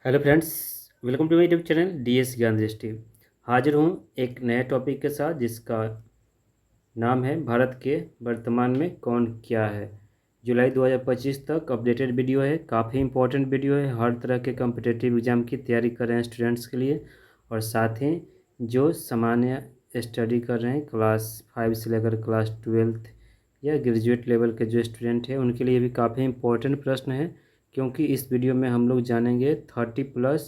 Hello friends. Welcome to my YouTube channel DS Gyan दृष्टि। हाजिर हूँ एक नए टॉपिक के साथ जिसका नाम है भारत के वर्तमान में कौन क्या है। जुलाई 2025 तक अपडेटेड वीडियो है, काफ़ी इंपॉर्टेंट वीडियो है। हर तरह के कम्पिटिटिव एग्ज़ाम की तैयारी कर रहे हैं स्टूडेंट्स के लिए, और साथ ही जो सामान्य स्टडी कर रहे हैं क्लास 5 से लेकर क्लास 12 या ग्रेजुएट लेवल के जो स्टूडेंट हैं उनके लिए भी काफ़ी इंपॉर्टेंट प्रश्न है। क्योंकि इस वीडियो में हम लोग जानेंगे 30+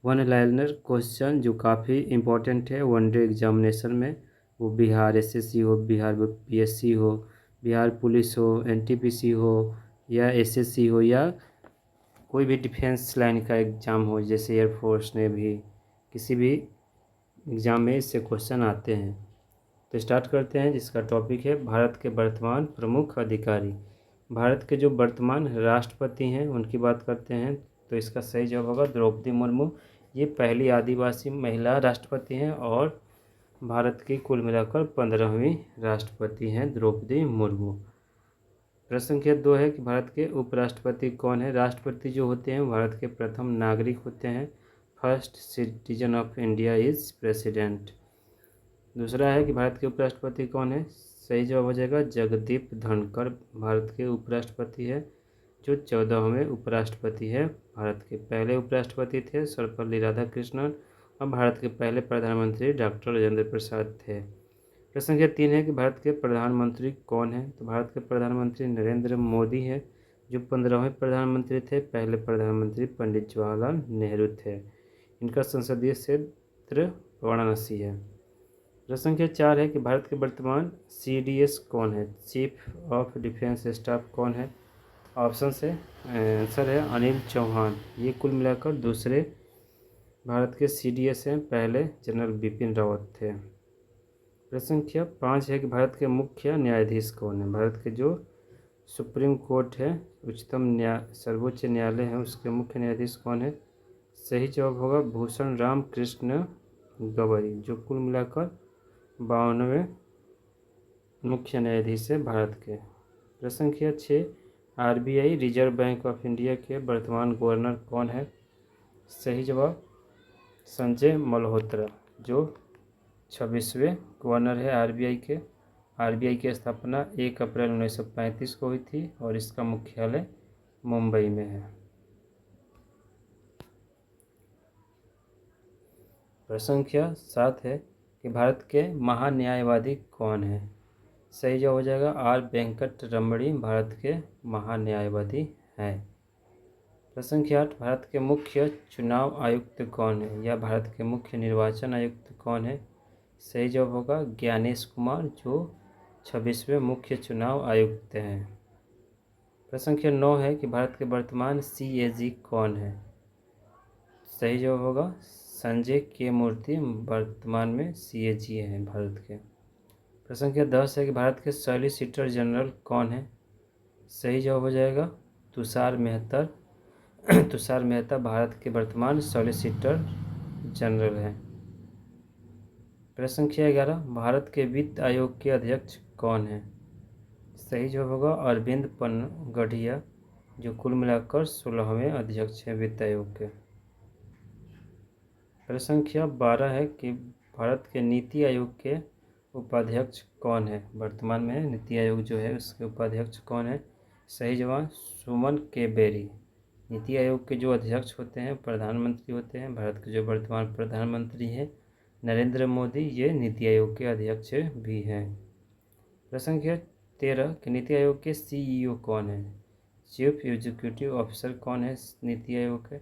वन लाइनर क्वेश्चन जो काफ़ी इंपॉर्टेंट है वनडे एग्जामिनेशन में। वो बिहार SSC हो, बिहार PSC हो, बिहार पुलिस हो, NTPC हो, या SSC हो, या कोई भी डिफेंस लाइन का एग्ज़ाम हो जैसे एयरफोर्स नेवी, किसी भी एग्ज़ाम में इससे क्वेश्चन आते हैं। तो स्टार्ट करते हैं, जिसका टॉपिक है भारत के वर्तमान प्रमुख अधिकारी। भारत के जो वर्तमान राष्ट्रपति हैं उनकी बात करते हैं, तो इसका सही जवाब होगा द्रौपदी मुर्मू। ये पहली आदिवासी महिला राष्ट्रपति हैं और भारत की कुल मिलाकर 15वीं राष्ट्रपति हैं द्रौपदी मुर्मू। प्रश्न संख्या 2 है कि भारत के उपराष्ट्रपति कौन है। राष्ट्रपति जो होते हैं भारत के प्रथम नागरिक होते हैं। First citizen of India is president. दूसरा है कि भारत के उपराष्ट्रपति कौन है। सही जवाब हो जाएगा जगदीप धनखड़ भारत के उपराष्ट्रपति है, जो 14वें उपराष्ट्रपति है। भारत के पहले उपराष्ट्रपति थे सर्वपल्ली राधाकृष्णन, और भारत के पहले प्रधानमंत्री डॉक्टर राजेंद्र प्रसाद थे। प्रश्न संख्या 3 है कि भारत के प्रधानमंत्री कौन है। तो भारत के प्रधानमंत्री नरेंद्र मोदी है, जो 15वें प्रधानमंत्री थे। पहले प्रधानमंत्री पंडित जवाहरलाल नेहरू थे। इनका संसदीय क्षेत्र वाराणसी है। प्रश्न संख्या 4 है कि भारत के वर्तमान CDS कौन है। चीफ ऑफ डिफेंस स्टाफ कौन है। ऑप्शन से आंसर है अनिल चौहान। ये कुल मिलाकर दूसरे भारत के CDS हैं, पहले जनरल बिपिन रावत थे। प्रश्न संख्या 5 है कि भारत के मुख्य न्यायाधीश कौन है। भारत के जो सुप्रीम कोर्ट है, सर्वोच्च न्यायालय है, उसके मुख्य न्यायाधीश कौन है। सही जवाब होगा भूषण राम कृष्ण गवई, जो कुल मिलाकर 52वें मुख्य न्यायाधीश है भारत के। प्रश्न संख्या 6 RBI reserve bank of India के वर्तमान गवर्नर कौन है। सही जवाब संजय मल्होत्रा, जो 26वें गवर्नर है RBI के। RBI की स्थापना 1 अप्रैल 1935 को हुई थी और इसका मुख्यालय मुंबई में है। प्रश्न संख्या 7 है कि भारत के महान्यायवादी कौन है। सही जवाब हो जाएगा R वेंकट रमणी भारत के महान्यायवादी हैं। प्रश्न संख्या 8 भारत के मुख्य चुनाव आयुक्त कौन है, या भारत के मुख्य निर्वाचन आयुक्त कौन है। सही जवाब होगा ज्ञानेश कुमार, जो 26वें मुख्य चुनाव आयुक्त हैं। प्रश्न संख्या 9 है कि भारत के वर्तमान CAG कौन है। सही जवाब होगा संजय के मूर्ति, वर्तमान में CAG हैं भारत के। प्रश्न संख्या 10 है कि भारत के सॉलिसिटर जनरल कौन है। सही जवाब हो जाएगा तुषार मेहता। तुषार मेहता भारत के वर्तमान सॉलिसिटर जनरल हैं। प्रश्न संख्या 11 भारत के वित्त आयोग के अध्यक्ष कौन है। सही जवाब होगा अरविंद पनगढ़िया, जो कुल मिलाकर 16वें अध्यक्ष हैं वित्त आयोग के। प्रश्न संख्या 12 है कि भारत के नीति आयोग के उपाध्यक्ष कौन है। वर्तमान में नीति आयोग जो है उसके उपाध्यक्ष कौन है। सही जवाब सुमन के बेरी। नीति आयोग के जो अध्यक्ष होते हैं प्रधानमंत्री होते हैं। भारत के जो वर्तमान प्रधानमंत्री हैं नरेंद्र मोदी, ये नीति आयोग के अध्यक्ष भी हैं। प्रश्न संख्या 13 कि नीति आयोग के CEO कौन है। चीफ एग्जीक्यूटिव ऑफिसर कौन है नीति आयोग के।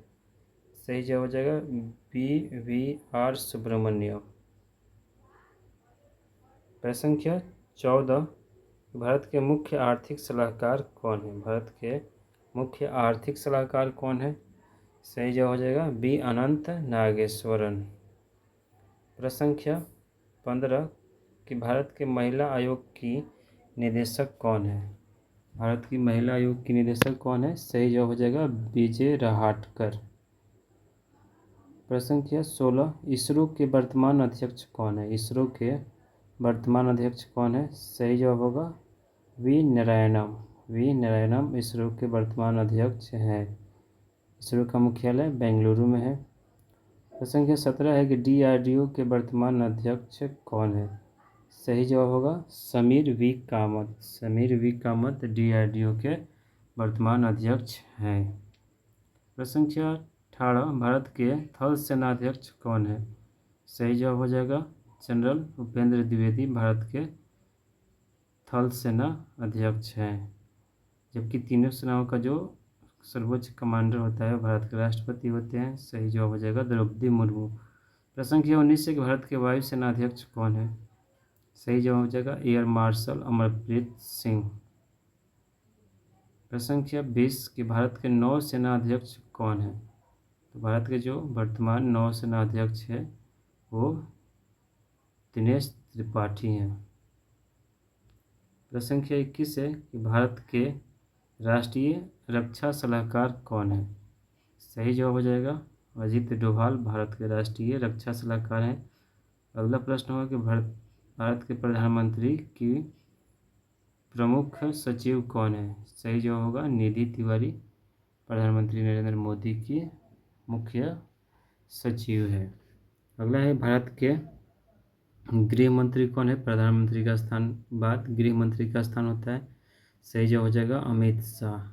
सही जवाब हो जाएगा BVR सुब्रमण्यम। प्रश्न संख्या 14 भारत के मुख्य आर्थिक सलाहकार कौन है। भारत के मुख्य आर्थिक सलाहकार कौन है। सही जवाब हो जाएगा B अनंत नागेश्वरन। प्रश्न संख्या 15 कि भारत के महिला आयोग की निदेशक कौन है। भारत की महिला आयोग की निदेशक कौन है। सही जवाब हो जाएगा विजय रहाटकर। प्रश्न संख्या 16 इसरो के वर्तमान अध्यक्ष कौन है। इसरो के वर्तमान अध्यक्ष कौन है। सही जवाब होगा वी नारायणन। इसरो के वर्तमान अध्यक्ष हैं। इसरो का मुख्यालय बेंगलुरु में है। प्रश्न संख्या 17 है कि DRDO के वर्तमान अध्यक्ष कौन है। सही जवाब होगा Sameer V Kamat. Sameer V Kamat DRDO के वर्तमान अध्यक्ष हैं। प्रश्न संख्या 18 भारत के थल सेनाध्यक्ष कौन है। सही जवाब हो जाएगा जनरल भूपेंद्र द्विवेदी भारत के थल सेना अध्यक्ष हैं। जबकि तीनों सेनाओं का जो सर्वोच्च कमांडर होता है भारत के राष्ट्रपति होते हैं। सही जवाब हो जाएगा द्रौपदी मुर्मू। प्रश्न संख्या 19 है कि भारत के वायुसेना अध्यक्ष कौन है। सही जवाब हो जाएगा एयर मार्शल अमरप्रीत सिंह। प्रश्न संख्या 20 कि भारत के नौसेना अध्यक्ष कौन है। तो भारत के जो वर्तमान नौसेना अध्यक्ष है वो दिनेश त्रिपाठी हैं। प्रश्न संख्या 21 है कि भारत के राष्ट्रीय रक्षा सलाहकार कौन है। सही जवाब हो जाएगा अजीत डोभाल भारत के राष्ट्रीय रक्षा सलाहकार हैं। अगला प्रश्न होगा कि भारत के प्रधानमंत्री की प्रमुख सचिव कौन है। सही जवाब होगा निधि तिवारी प्रधानमंत्री नरेंद्र मोदी की मुख्य सचिव है। अगला है भारत के गृह मंत्री कौन है। प्रधानमंत्री का स्थान बाद गृह मंत्री का स्थान होता है। सही जवाब हो जाएगा अमित शाह।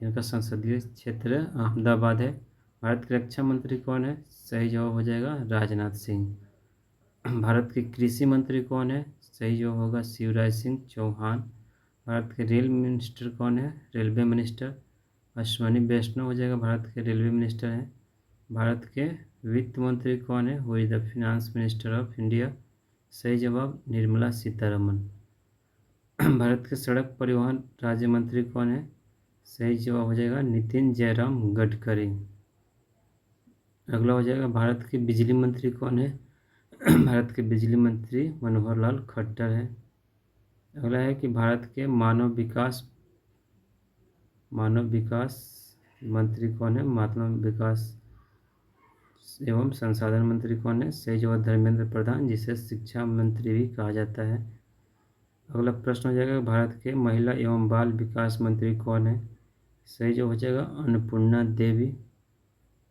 इनका संसदीय क्षेत्र अहमदाबाद है। भारत के रक्षा मंत्री कौन है। सही जवाब हो जाएगा राजनाथ सिंह। भारत के कृषि मंत्री कौन है। सही जवाब होगा शिवराज सिंह चौहान। भारत के रेल मिनिस्टर कौन है। रेलवे मिनिस्टर अश्वनी वैष्णव हो जाएगा भारत के रेलवे मिनिस्टर हैं। भारत के वित्त मंत्री कौन है। Who is the finance minister of India. सही जवाब निर्मला सीतारमन। भारत के सड़क परिवहन राज्य मंत्री कौन है। सही जवाब हो जाएगा नितिन जयराम गडकरी। अगला हो जाएगा भारत के बिजली मंत्री कौन है। भारत के बिजली मंत्री मनोहर लाल खट्टर है। अगला है कि भारत के मानव विकास मंत्री कौन है। मानव विकास एवं संसाधन मंत्री कौन है। सही जवाब धर्मेंद्र प्रधान जिसे शिक्षा मंत्री भी कहा जाता है। अगला प्रश्न हो जाएगा भारत के महिला एवं बाल विकास मंत्री कौन है। सही जवाब हो जाएगा अन्नपूर्णा देवी।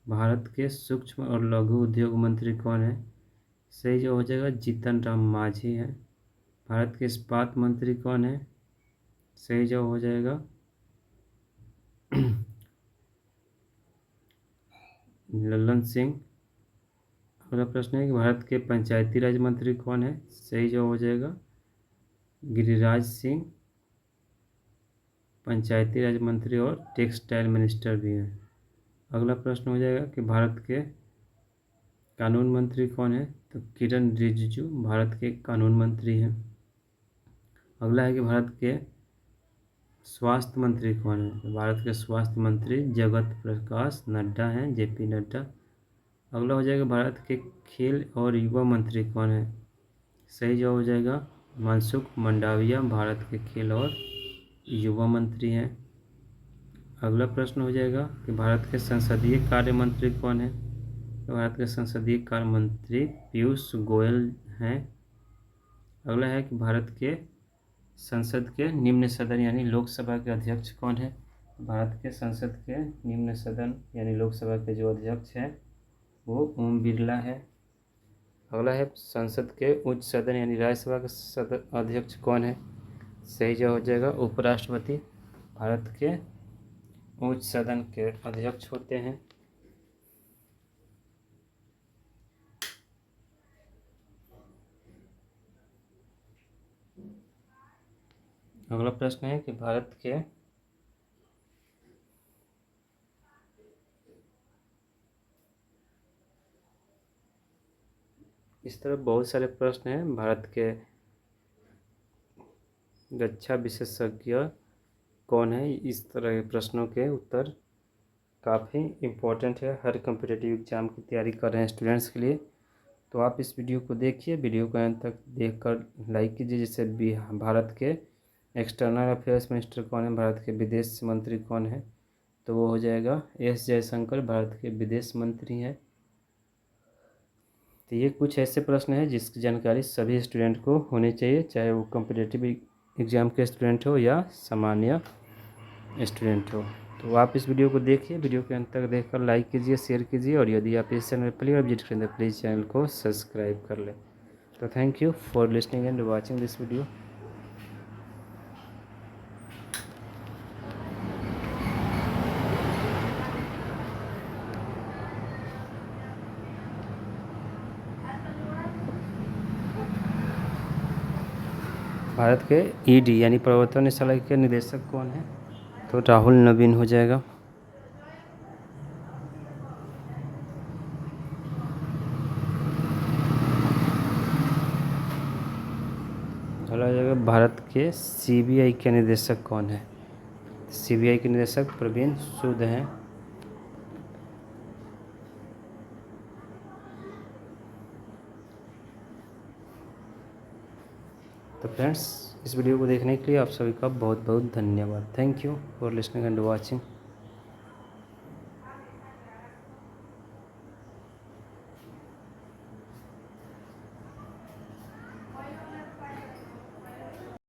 भारत के सूक्ष्म और लघु उद्योग मंत्री कौन है। सही जवाब हो जाएगा जीतन राम मांझी है। भारत के इस्पात मंत्री कौन है। सही जवाब हो जाएगा लल्लन सिंह। अगला प्रश्न है कि भारत के पंचायती राज मंत्री कौन है। सही जवाब हो जाएगा गिरिराज सिंह। पंचायती राज मंत्री और टेक्सटाइल मिनिस्टर भी हैं। अगला प्रश्न हो जाएगा कि भारत के कानून मंत्री कौन है। तो किरण रिजिजू भारत के कानून मंत्री हैं। अगला है कि भारत के स्वास्थ्य मंत्री कौन है। तो भारत के स्वास्थ्य मंत्री जगत प्रकाश नड्डा हैं JP नड्डा। अगला हो जाएगा भारत के खेल और युवा मंत्री कौन है। सही जवाब हो जाएगा मनसुख मंडाविया भारत के खेल और युवा मंत्री हैं। अगला प्रश्न हो जाएगा कि भारत के संसदीय कार्य मंत्री कौन है। तो भारत के संसदीय कार्य मंत्री पीयूष गोयल हैं। अगला है कि भारत के संसद के निम्न सदन यानी लोकसभा के अध्यक्ष कौन है। भारत के संसद के निम्न सदन यानी लोकसभा के जो अध्यक्ष हैं वो ओम बिरला है। अगला है संसद के उच्च सदन यानी राज्यसभा के अध्यक्ष कौन है। सही जवाब हो जाएगा उपराष्ट्रपति भारत के उच्च सदन के अध्यक्ष होते हैं। अगला प्रश्न है कि भारत के इस तरह बहुत सारे प्रश्न हैं। भारत के रक्षा विशेषज्ञ कौन है। इस तरह के प्रश्नों के उत्तर काफ़ी इम्पोर्टेंट है हर कॉम्पिटिटिव एग्जाम की तैयारी कर रहे हैं स्टूडेंट्स के लिए। तो आप इस वीडियो को देखिए, वीडियो को अंत तक देखकर लाइक कीजिए। जैसे भारत के एक्सटर्नल अफेयर्स मिनिस्टर कौन है, भारत के विदेश मंत्री कौन है, तो वो हो जाएगा S जयशंकर भारत के विदेश मंत्री हैं। तो ये कुछ ऐसे प्रश्न हैं जिसकी जानकारी सभी स्टूडेंट को होनी चाहिए, चाहे वो कॉम्पिटिटिव एग्जाम के स्टूडेंट हो या सामान्य स्टूडेंट हो। तो आप इस वीडियो को देखिए, वीडियो के अंत तक देखकर लाइक कीजिए, शेयर कीजिए, और यदि आप इस चैनल पर पहली बार विजिट करें तो प्लीज़ चैनल को सब्सक्राइब कर लें। तो thank you for listening and watching this video. Bharat के ईडी यानी प्रवर्तन निदेशालय के निदेशक कौन है? तो राहुल नवीन हो जाएगा। अगला हो जाएगा भारत के सीबीआई के निदेशक कौन है? सीबीआई के निदेशक प्रवीण सूद हैं। तो फ्रेंड्स, इस वीडियो को देखने के लिए आप सभी का बहुत बहुत धन्यवाद। Thank you for listening and watching.